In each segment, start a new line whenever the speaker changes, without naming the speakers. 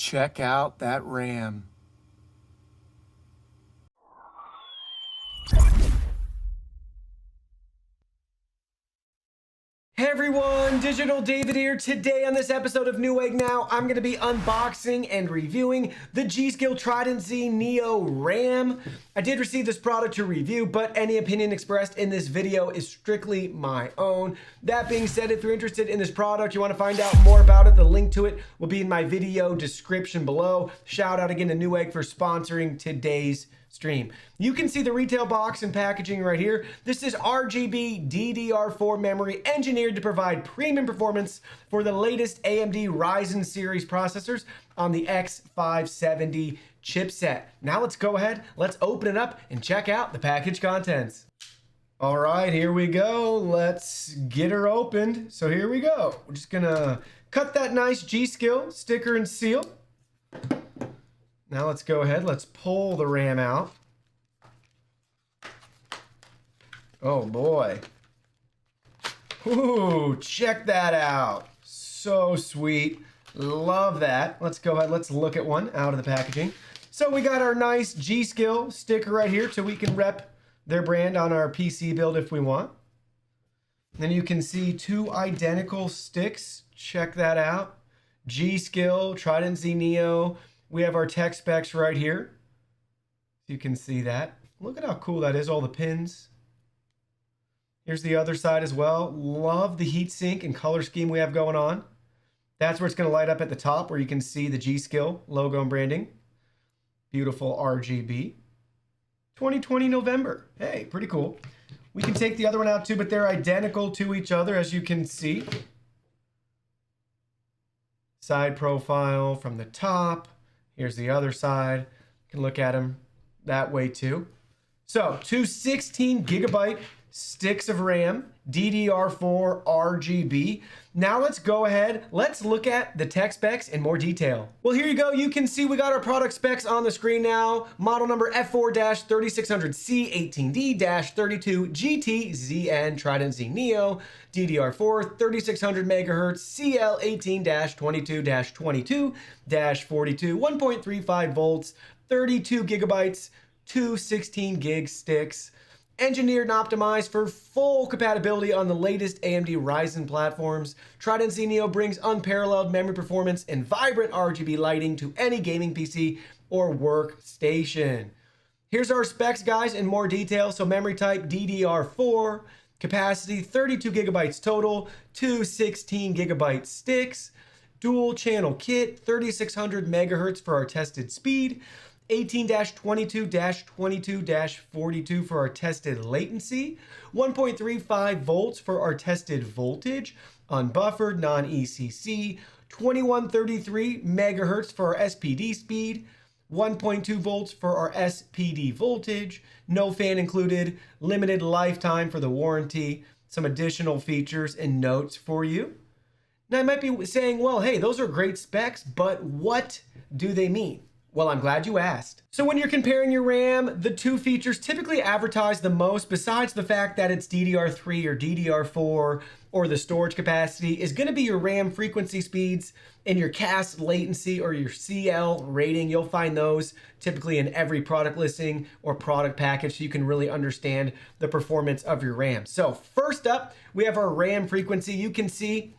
Check out that RAM.
Hey everyone, Digital David here. Today on this episode of Newegg Now, I'm going to be unboxing and reviewing the G.SKILL Trident Z Neo RAM. I did receive this product to review, but any opinion expressed in this video is strictly my own. That being said, if you're interested in this product, you want to find out more about it, the link to it will be in my video description below. Shout out again to Newegg for sponsoring today's stream. You can see the retail box and packaging right here. This is RGB DDR4 memory engineered to provide premium performance for the latest AMD Ryzen series processors on the X570 chipset. Now let's go ahead, let's open it up and check out the package contents. All right, here we go. Let's get her opened. So here we go. We're just gonna cut that nice G.SKILL sticker and seal. Now let's go ahead, let's pull the RAM out. Oh boy. Ooh, check that out. So sweet. Love that. Let's go ahead, let's look at one out of the packaging. So we got our nice G.SKILL sticker right here so we can rep their brand on our PC build if we want. Then you can see two identical sticks. Check that out. G.SKILL Trident Z Neo. We have our tech specs right here. You can see that. Look at how cool that is, all the pins. Here's the other side as well. Love the heatsink and color scheme we have going on. That's where it's going to light up at the top where you can see the G.SKILL logo and branding. Beautiful RGB. 2020 November. Hey, pretty cool. We can take the other one out too, but they're identical to each other as you can see. Side profile from the top. Here's the other side. You can look at them that way too. So, two 16 gigabyte sticks of RAM, DDR4 RGB. Now let's go ahead, let's look at the tech specs in more detail. Well, here you go. You can see we got our product specs on the screen now. Model number F4-3600C 18D-32GT-ZN Trident Z Neo, DDR4 3600 megahertz, CL18-22-22-42, 1.35 volts, 32 gigabytes, two 16 gig sticks. Engineered and optimized for full compatibility on the latest AMD Ryzen platforms, Trident Z Neo brings unparalleled memory performance and vibrant RGB lighting to any gaming PC or workstation. Here's our specs, guys, in more detail. So memory type DDR4, capacity 32 gigabytes total, two 16 gigabyte sticks, dual channel kit, 3600 megahertz for our tested speed, 18-22-22-42 for our tested latency, 1.35 volts for our tested voltage, unbuffered, non-ECC, 2133 megahertz for our SPD speed, 1.2 volts for our SPD voltage, no fan included, limited lifetime for the warranty, some additional features and notes for you. Now I might be saying, well, hey, those are great specs, but what do they mean? Well, I'm glad you asked. So when you're comparing your RAM, the two features typically advertised the most, besides the fact that it's DDR3 or DDR4 or the storage capacity, is going to be your RAM frequency speeds and your CAS latency or your CL rating. You'll find those typically in every product listing or product package so you can really understand the performance of your RAM. So first up, we have our RAM frequency. You can see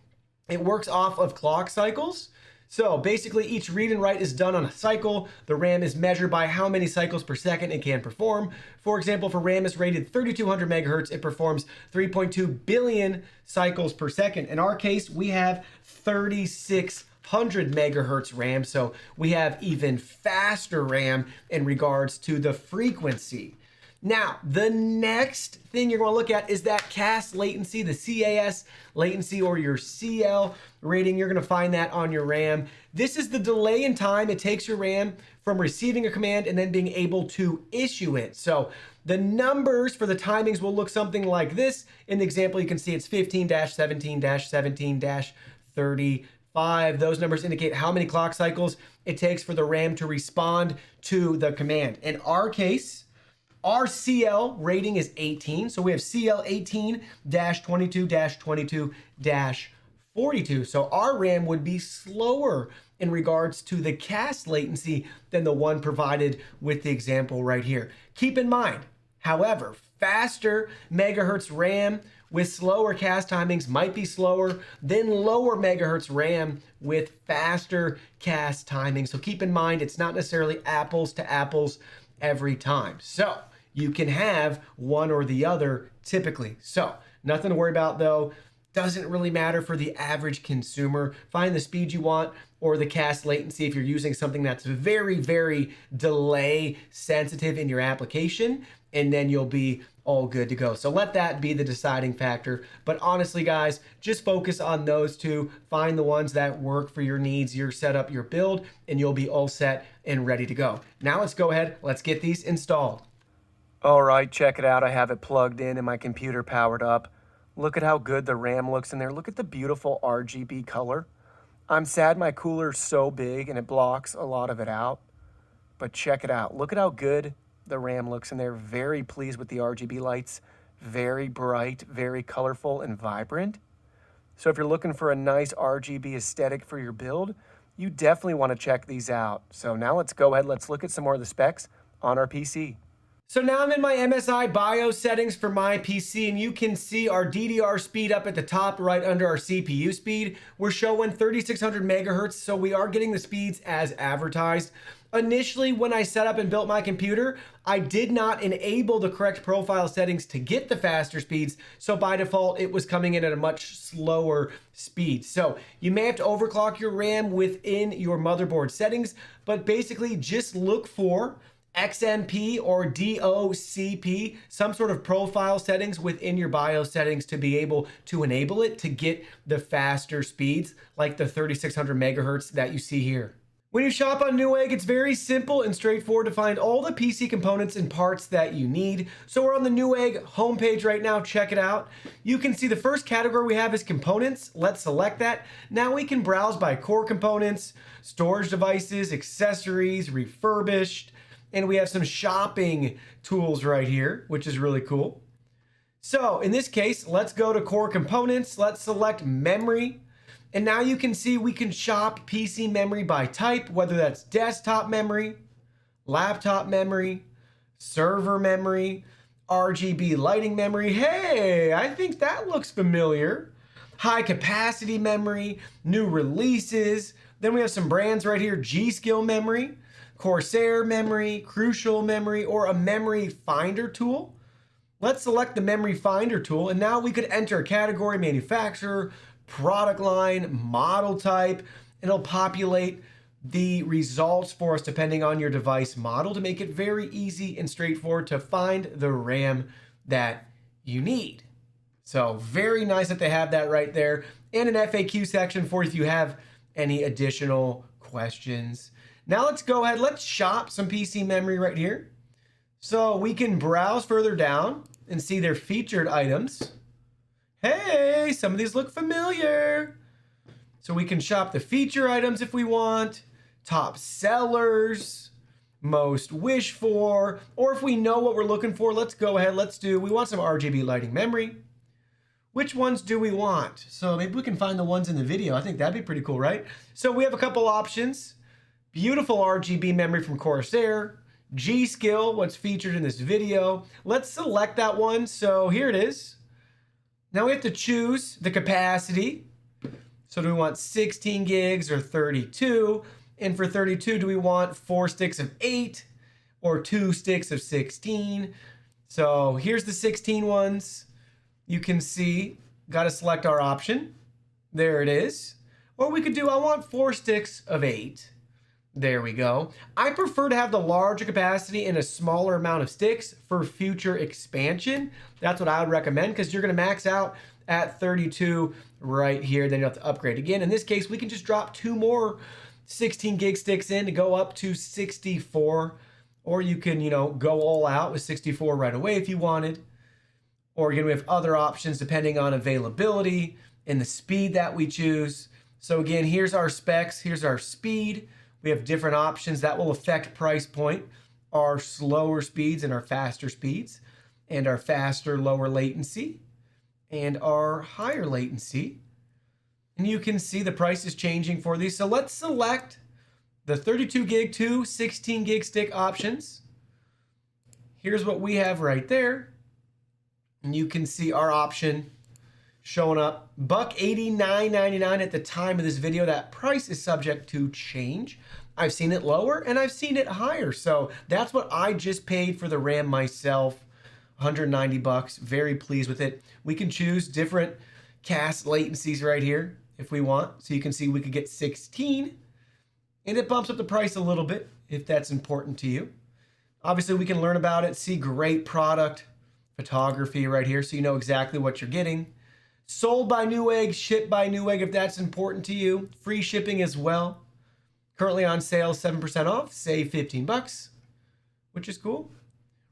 it works off of clock cycles. So basically each read and write is done on a cycle. The RAM is measured by how many cycles per second it can perform. For example, for RAM is rated 3200 megahertz, it performs 3.2 billion cycles per second. In our case, we have 3600 megahertz RAM, so we have even faster RAM in regards to the frequency. Now, the next thing you're going to look at is that CAS latency, the CAS latency or your CL rating. You're going to find that on your RAM. This is the delay in time it takes your RAM from receiving a command and then being able to issue it. So the numbers for the timings will look something like this. In the example, you can see it's 15-17-17-35. Those numbers indicate how many clock cycles it takes for the RAM to respond to the command. In our case, our CL rating is 18, so we have CL 18-22-22-42. So our RAM would be slower in regards to the CAS latency than the one provided with the example right here. Keep in mind, however, faster megahertz RAM with slower CAS timings might be slower than lower megahertz RAM with faster CAS timing. So keep in mind, it's not necessarily apples to apples every time. So you can have one or the other typically. So nothing to worry about though. Doesn't really matter for the average consumer. Find the speed you want or the CAS latency if you're using something that's very, very delay sensitive in your application, and then you'll be all good to go. So let that be the deciding factor. But honestly, guys, just focus on those two. Find the ones that work for your needs, your setup, your build, and you'll be all set and ready to go. Now let's go ahead. Let's get these installed.
All right, check it out. I have it plugged in and my computer powered up. Look at how good the RAM looks in there. Look at the beautiful RGB color. I'm sad my cooler's so big and it blocks a lot of it out. But check it out. Look at how good the RAM looks in there. Very pleased with the RGB lights. Very bright, very colorful and vibrant. So if you're looking for a nice RGB aesthetic for your build, you definitely want to check these out. So now let's go ahead. Let's look at some more of the specs on our PC.
So now I'm in my MSI BIOS settings for my PC, and you can see our DDR speed up at the top right under our CPU speed. We're showing 3600 megahertz, so we are getting the speeds as advertised. Initially, when I set up and built my computer, I did not enable the correct profile settings to get the faster speeds, so by default, it was coming in at a much slower speed. So you may have to overclock your RAM within your motherboard settings, but basically just look for XMP or DOCP, some sort of profile settings within your BIOS settings to be able to enable it to get the faster speeds like the 3600 megahertz that you see here. When you shop on Newegg, it's very simple and straightforward to find all the PC components and parts that you need. So we're on the Newegg homepage right now. Check it out. You can see the first category we have is components. Let's select that. Now we can browse by core components, storage devices, accessories, refurbished, and we have some shopping tools right here, which is really cool. So in this case, let's go to core components. Let's select memory. And now you can see we can shop PC memory by type, whether that's desktop memory, laptop memory, server memory, RGB lighting memory. Hey, I think that looks familiar. High capacity memory, new releases. Then we have some brands right here, G.SKILL memory, Corsair memory, Crucial memory, or a memory finder tool. Let's select the memory finder tool, and now we could enter a category, manufacturer, product line, model type, and it'll populate the results for us depending on your device model to make it very easy and straightforward to find the RAM that you need. So very nice that they have that right there, and an FAQ section for if you have any additional questions. Now let's go ahead, let's shop some PC memory right here. So we can browse further down and see their featured items. Hey, some of these look familiar. So we can shop the feature items if we want, top sellers, most wished for, or if we know what we're looking for, let's go ahead, we want some RGB lighting memory. Which ones do we want? So maybe we can find the ones in the video. I think that'd be pretty cool, right? So we have a couple options. Beautiful RGB memory from Corsair, G.SKILL, what's featured in this video. Let's select that one. So here it is. Now we have to choose the capacity. So do we want 16 gigs or 32? And for 32, do we want 4 sticks of 8 or 2 sticks of 16? So here's the 16 ones. You can see, got to select our option. There it is. Or we could do, I want 4 sticks of 8. There we go. I prefer to have the larger capacity and a smaller amount of sticks for future expansion. That's what I would recommend because you're going to max out at 32 right here. Then you have to upgrade again. In this case, we can just drop 2 more 16 gig sticks in to go up to 64. Or you can, go all out with 64 right away if you wanted. Or again, we have other options depending on availability and the speed that we choose. So again, here's our specs. Here's our speed. We have different options that will affect price point, our slower speeds and our faster speeds, and our faster, lower latency, and our higher latency. And you can see the price is changing for these. So let's select the 32 gig to 16 gig stick options. Here's what we have right there. And you can see our option showing up. $189.99 at the time of this video. That price is subject to change. I've seen it lower and I've seen it higher. So that's what I just paid for the RAM myself. 190 bucks. Very pleased with it. We can choose different CAS latencies right here if we want. So you can see we could get 16 and it bumps up the price a little bit if that's important to you. Obviously we can learn about it, see great product photography right here so you know exactly what you're getting. Sold by Newegg, shipped by Newegg if that's important to you. Free shipping as well. Currently on sale, 7% off, save 15 bucks, which is cool.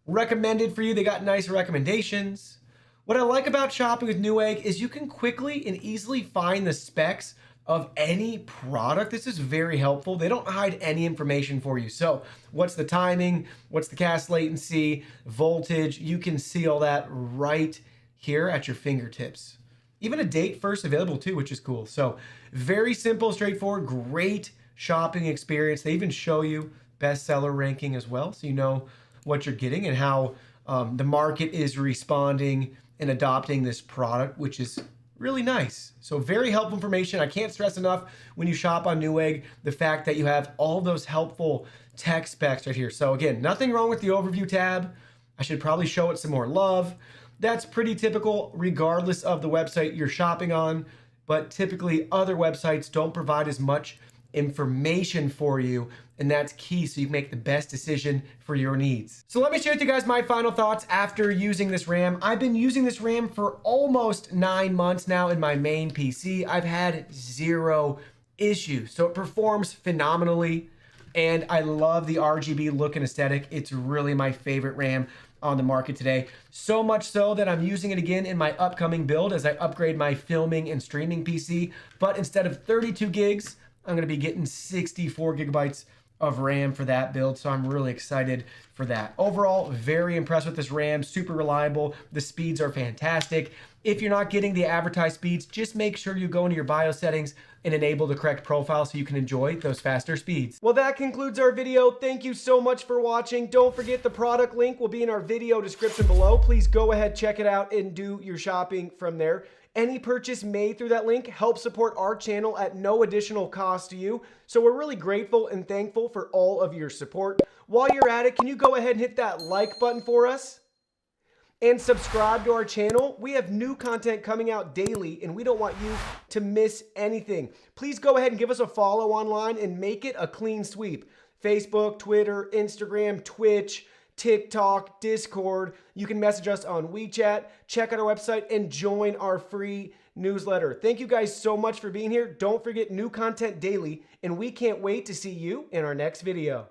Recommended for you, they got nice recommendations. What I like about shopping with Newegg is you can quickly and easily find the specs of any product. This is very helpful. They don't hide any information for you. So what's the timing? What's the CAS latency, voltage? You can see all that right here at your fingertips. Even a date first available too, which is cool. So very simple, straightforward, great shopping experience. They even show you bestseller ranking as well. So you know what you're getting and how the market is responding and adopting this product, which is really nice. So very helpful information. I can't stress enough when you shop on Newegg, the fact that you have all those helpful tech specs right here. So again, nothing wrong with the overview tab. I should probably show it some more love. That's pretty typical regardless of the website you're shopping on, but typically other websites don't provide as much information for you, and that's key so you can make the best decision for your needs. So let me share with you guys my final thoughts after using this RAM. I've been using this RAM for almost 9 months now in my main PC. I've had 0 issues, so it performs phenomenally, and I love the RGB look and aesthetic. It's really my favorite RAM on the market today. So much so that I'm using it again in my upcoming build as I upgrade my filming and streaming PC, but instead of 32 gigs, I'm going to be getting 64 gigabytes of RAM for that build, so I'm really excited for that. Overall, very impressed with this RAM, super reliable. The speeds are fantastic. If you're not getting the advertised speeds, just make sure you go into your BIOS settings and enable the correct profile so you can enjoy those faster speeds. Well, that concludes our video. Thank you so much for watching. Don't forget the product link will be in our video description below. Please go ahead, check it out, and do your shopping from there. Any purchase made through that link helps support our channel at no additional cost to you. So we're really grateful and thankful for all of your support. While you're at it, can you go ahead and hit that like button for us? And subscribe to our channel. We have new content coming out daily, and we don't want you to miss anything. Please go ahead and give us a follow online and make it a clean sweep. Facebook, Twitter, Instagram, Twitch, TikTok, Discord. You can message us on WeChat, check out our website, and join our free newsletter. Thank you guys so much for being here. Don't forget new content daily, and we can't wait to see you in our next video.